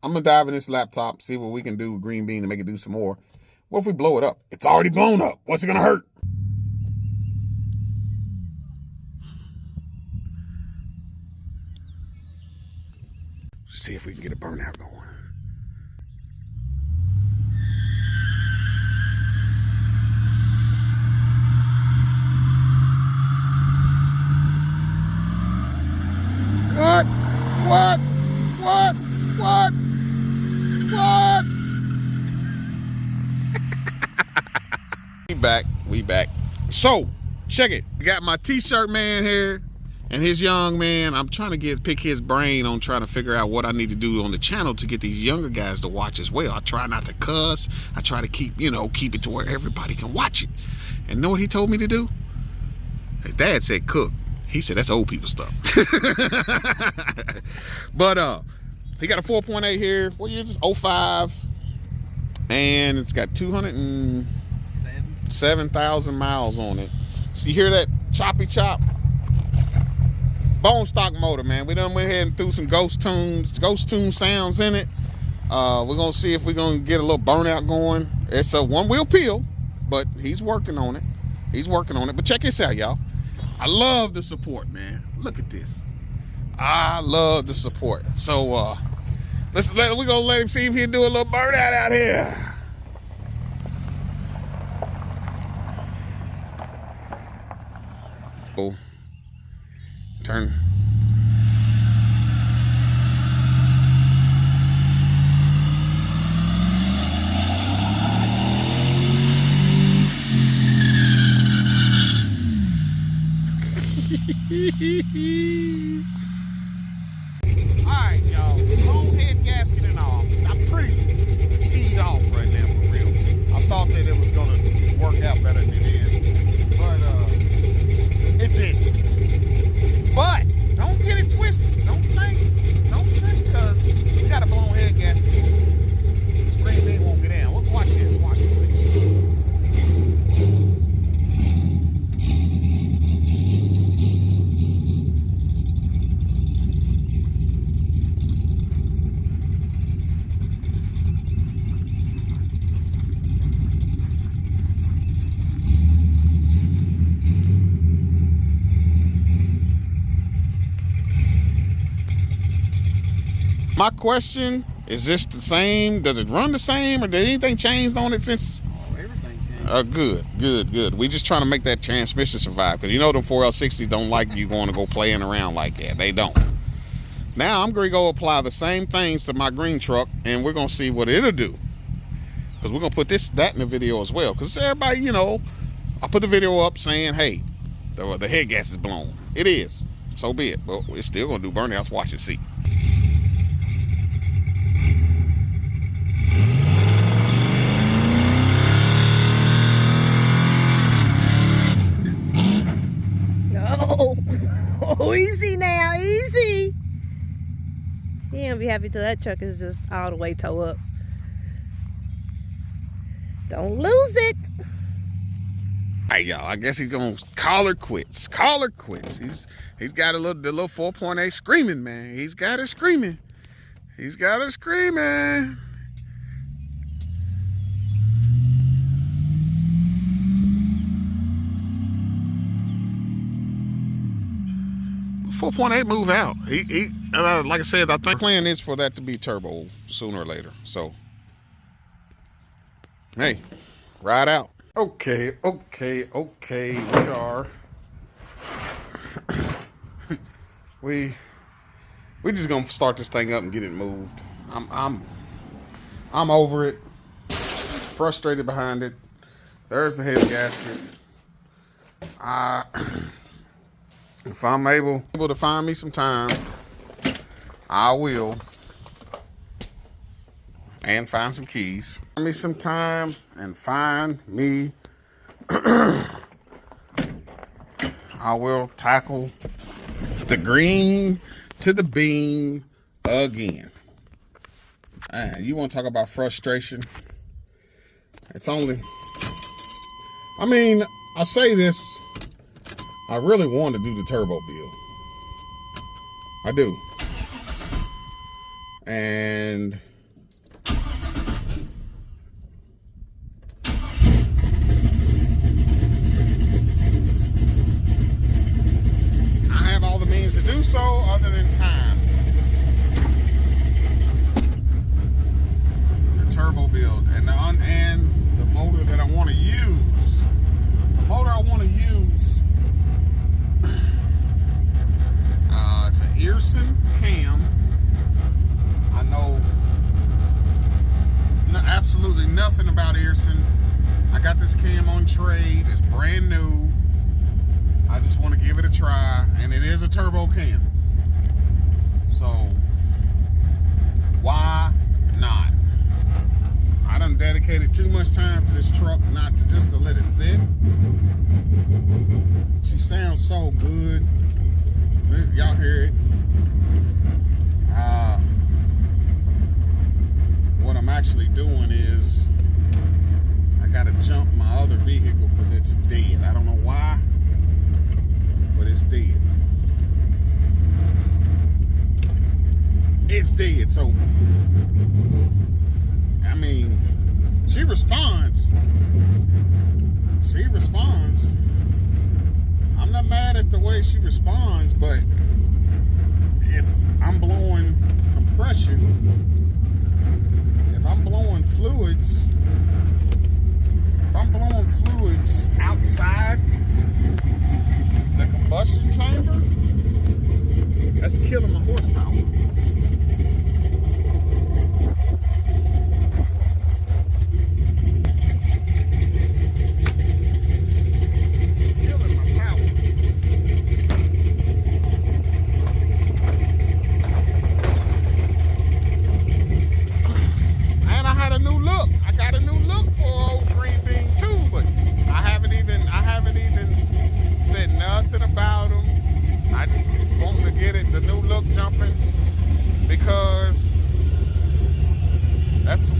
I'm gonna dive in this laptop, see what we can do with green bean to make it do some more. What if we blow it up? It's already blown up. What's it gonna hurt? Let's see if we can get a burnout going. What? We back. So, check it. We got my t-shirt man here and his young man. I'm trying to pick his brain on trying to figure out what I need to do on the channel to get these younger guys to watch as well. I try not to cuss. I try to keep it to where everybody can watch it. And know what he told me to do? His dad said cook. He said that's old people stuff. But he got a 4.8 here. What year is this? 05. And it's got 207,000 miles on it. So you hear that choppy chop? Bone stock motor, man. We done went ahead and threw some ghost tune sounds in it. We're gonna see if we're gonna get a little burnout going. It's a one-wheel peel, but he's working on it. But check this out, y'all. I love the support, man. Look at this. I love the support. So we're gonna let him see if he'll do a little burnout out here. Oh, turn. Alright, y'all. Long head gasket and all. I'm pretty teed off right now, for real. I thought that it was gonna work out better than it is. But it didn't. But don't get it twisted. Don't think, because we got a blown head gasket. Green bean won't get in. Watch this. Watch this. My question, is this the same? Does it run the same, or did anything change on it since? Oh, everything changed. Good. We just trying to make that transmission survive, because them 4L60s don't like you going to go playing around like that. They don't. Now I'm going to go apply the same things to my green truck, and we're going to see what it'll do. Because we're going to put that in the video as well. Because everybody, I put the video up saying, hey, the head gas is blown. It is. So be it. But it's still going to do burnouts. Watch and see. Oh, easy now, easy. He ain't gonna be happy till that truck is just all the way toe up. Don't lose it. Hey, y'all, I guess he's gonna call her quits. He's got the little 4.8 screaming, man. He's got her screaming. 4.8 move out. He like I said, I think the plan is for that to be turbo sooner or later. So, hey, ride out. Okay. We are. we just gonna start this thing up and get it moved. I'm over it. Frustrated behind it. There's the head gasket. If I'm able to find me some time, I will. And find some keys. Find me some time and find me. I will tackle the green to the bean again. You want to talk about frustration? It's only, I say this, I really want to do the turbo build. I do. And cam on trade. It's brand new. I just want to give it a try, and it is a turbo cam. So why not? I done dedicated too much time to this truck not to just to let it sit. She sounds so good. Y'all hear it? What I'm actually doing is I gotta jump my other vehicle because it's dead. I don't know why, but it's dead. It's dead. So I mean, she responds. She responds. I'm not mad at the way she responds, but if I'm blowing compression, if I'm blowing fluids outside the combustion chamber, that's killing my horsepower.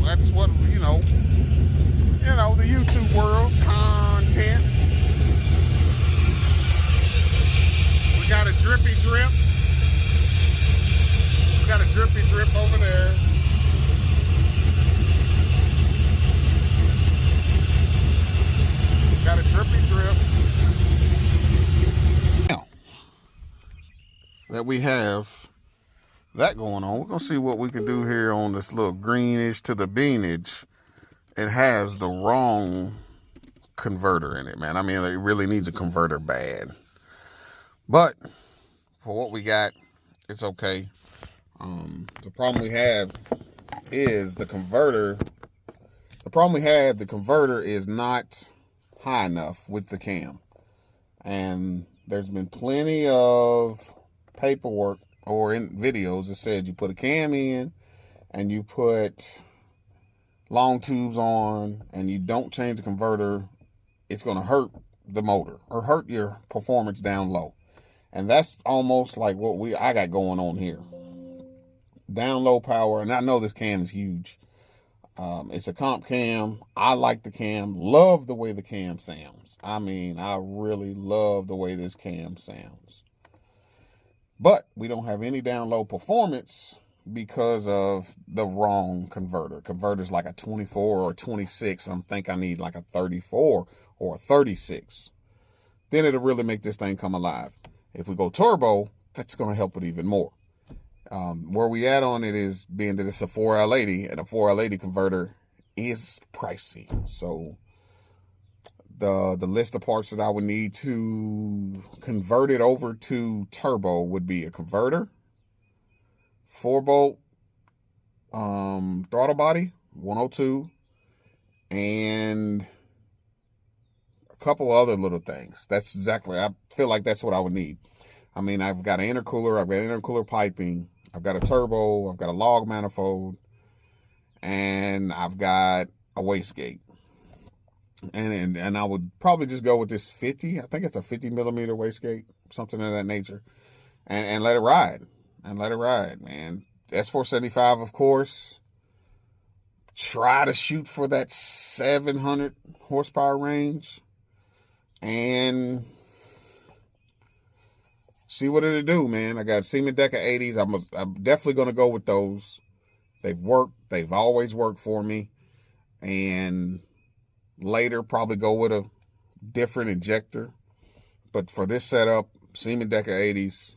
That's what, you know, the YouTube world, content. We got a drippy drip. We got a drippy drip over there. Got a drippy drip. Now that we have that going on, we're gonna see what we can do here on this little greenish to the beanage. It has the wrong converter in it, man. I mean, it really needs a converter bad, but for what we got, it's okay. The problem we have is the converter. The converter is not high enough with the cam, and there's been plenty of paperwork or in videos that said you put a cam in and you put long tubes on and you don't change the converter, it's going to hurt the motor or hurt your performance down low. And that's almost like what I got going on here. Down low power, and I know this cam is huge. It's a comp cam. I like the cam. Love the way the cam sounds. I mean, I really love the way this cam sounds. But we don't have any down low performance because of the wrong converter. Converter's like a 24 or 26. I think I need like a 34 or a 36. Then it'll really make this thing come alive. If we go turbo, that's going to help it even more. Where we at on it is being that it's a 4L80, and a 4L80 converter is pricey. So the list of parts that I would need to convert it over to turbo would be a converter, 4-bolt throttle body, 102, and a couple other little things. That's exactly, I feel like that's what I would need. I mean, I've got an intercooler, I've got intercooler piping, I've got a turbo, I've got a log manifold, and I've got a wastegate. And I would probably just go with this 50. I think it's a 50 millimeter wastegate, something of that nature, and let it ride. And let it ride, man. S475, of course. Try to shoot for that 700 horsepower range and see what it'll do, man. I got Siemens Deca 80s. I'm definitely going to go with those. They've worked. They've always worked for me. And later, probably go with a different injector. But for this setup, Siemens Deca 80s,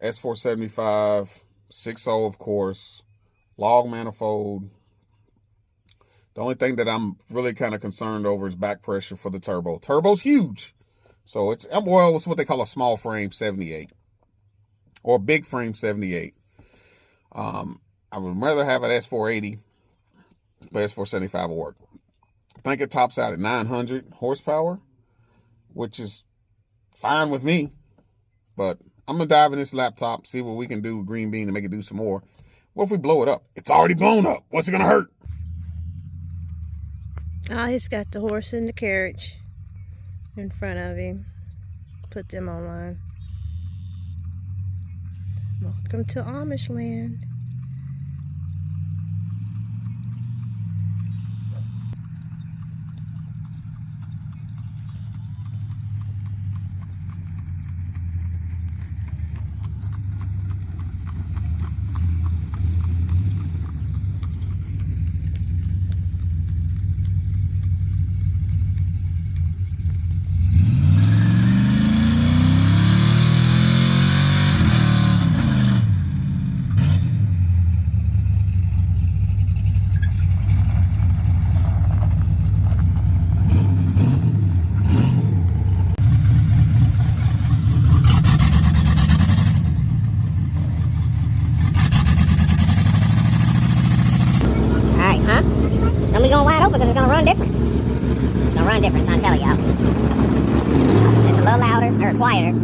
S475, 6.0, of course, log manifold. The only thing that I'm really kind of concerned over is back pressure for the turbo. Turbo's huge. So it's what they call a small frame 78 or a big frame 78. I would rather have an S480, but S475 will work. I think it tops out at 900 horsepower, which is fine with me. But I'm going to dive in this laptop, see what we can do with Green Bean to make it do some more. What if we blow it up? It's already blown up. What's it going to hurt? Oh, he's got the horse and the carriage in front of him. Put them online. Welcome to Amish land. Then we going wide open because it's going to run different. It's going to run different, I'm trying to tell y'all. It's a little louder, or quieter.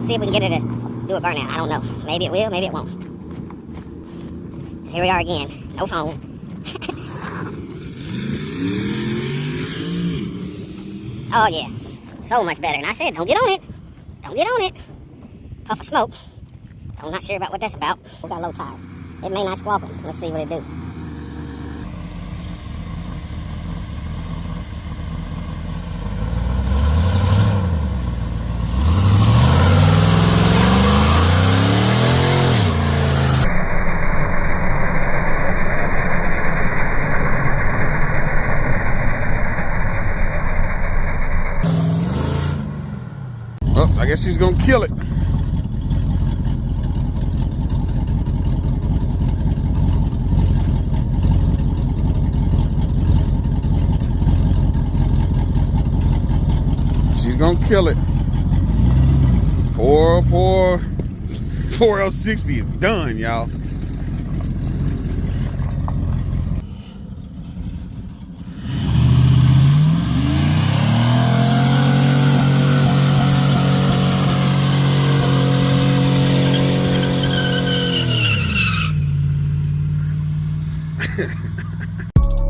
See if we can get it to do a burnout. I don't know. Maybe it will, maybe it won't. Here we are again. No phone. Oh, yeah. So much better. And I said, don't get on it. Don't get on it. Puff of smoke. I'm not sure about what that's about. We got low tide. It may not squawk them. Let's see what it do. Well, I guess she's gonna kill it. She's gonna kill it. Poor L60 is done, y'all.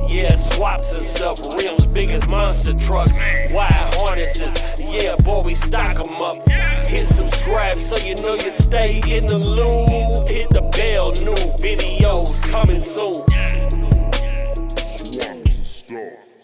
Yeah, swaps and stuff, rims big as monster trucks, wide harnesses, yeah boy we stock them up. Hit subscribe so you know you stay in the loop. Hit the bell, new videos coming soon. Swaps and stuff.